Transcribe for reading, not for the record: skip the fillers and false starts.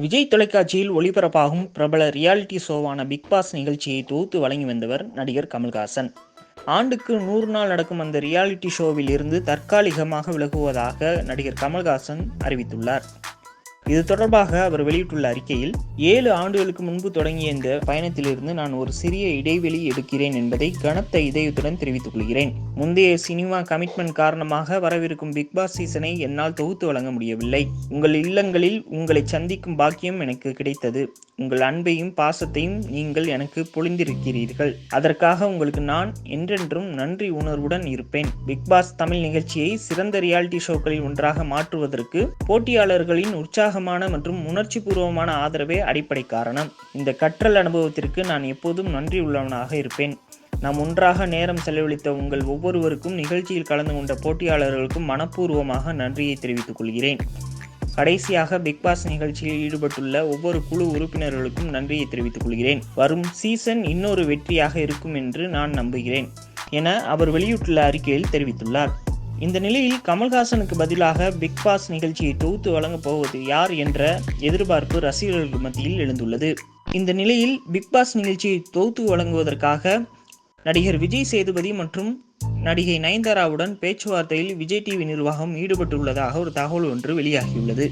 விஜய் தொலைக்காட்சியில் ஒளிபரப்பாகும் பிரபல ரியாலிட்டி ஷோவான பிக் பாஸ் நிகழ்ச்சியை தொகுத்து வழங்கி வந்தவர் நடிகர் கமல்ஹாசன். ஆண்டுக்கு 100 நாள் நடக்கும் அந்த ரியாலிட்டி ஷோவில் இருந்து தற்காலிகமாக விலகுவதாக நடிகர் கமல்ஹாசன் அறிவித்துள்ளார். இது தொடர்பாக அவர் வெளியிட்டுள்ள அறிக்கையில், 7 ஆண்டுகளுக்கு முன்பு தொடங்கிய இந்த பயணத்திலிருந்து நான் ஒரு சிறிய இடைவெளி எடுக்கிறேன் என்பதை கனத்த இதயத்துடன் தெரிவித்துக் கொள்கிறேன். முந்தைய சினிமா கமிட்மெண்ட் காரணமாக வரவிருக்கும் பிக் பாஸ் சீசனை என்னால் தொகுத்து வழங்க முடியவில்லை. உங்கள் இல்லங்களில் உங்களை சந்திக்கும் பாக்கியம் எனக்கு கிடைத்தது. உங்கள் அன்பையும் பாசத்தையும் நீங்கள் எனக்கு பொழிந்திருக்கிறீர்கள். அதற்காக உங்களுக்கு நான் என்றென்றும் நன்றி உணர்வுடன் இருப்பேன். பிக் பாஸ் தமிழ் நிகழ்ச்சியை சிறந்த ரியாலிட்டி ஷோக்களில் ஒன்றாக மாற்றுவதற்கு போட்டியாளர்களின் உற்சாகமான மற்றும் உணர்ச்சி பூர்வமான ஆதரவே அடிப்படை காரணம். இந்த கற்றல் அனுபவத்திற்கு நான் எப்போதும் நன்றி உள்ளவனாக இருப்பேன். நாம் ஒன்றாக நேரம் செலவழித்த உங்கள் ஒவ்வொருவருக்கும், நிகழ்ச்சியில் கலந்து கொண்ட போட்டியாளர்களுக்கும் மனப்பூர்வமாக நன்றியை தெரிவித்துக் கொள்கிறேன். கடைசியாக பிக் பாஸ் நிகழ்ச்சியில் ஈடுபட்டுள்ள ஒவ்வொரு குழு உறுப்பினர்களுக்கும் நன்றியை தெரிவித்துக் கொள்கிறேன். வரும் சீசன் இன்னொரு வெற்றியாக இருக்கும் என்று நான் நம்புகிறேன் என அவர் வெளியிட்டுள்ள அறிக்கையில் தெரிவித்துள்ளார். இந்த நிலையில் கமல்ஹாசனுக்கு பதிலாக பிக் பாஸ் நிகழ்ச்சியை தொகுத்து வழங்கப் போவது யார் என்ற எதிர்பார்ப்பு ரசிகர்கள் மத்தியில் எழுந்துள்ளது. இந்த நிலையில் பிக் பாஸ் நிகழ்ச்சியை தொகுத்து வழங்குவதற்காக நடிகர் விஜய் சேதுபதி மற்றும் நடிகை நயன்தாராவுடன் பேச்சுவார்த்தையில் விஜய் டிவி நிர்வாகம் ஈடுபட்டுள்ளதாக ஒரு தகவல் ஒன்று வெளியாகியுள்ளது.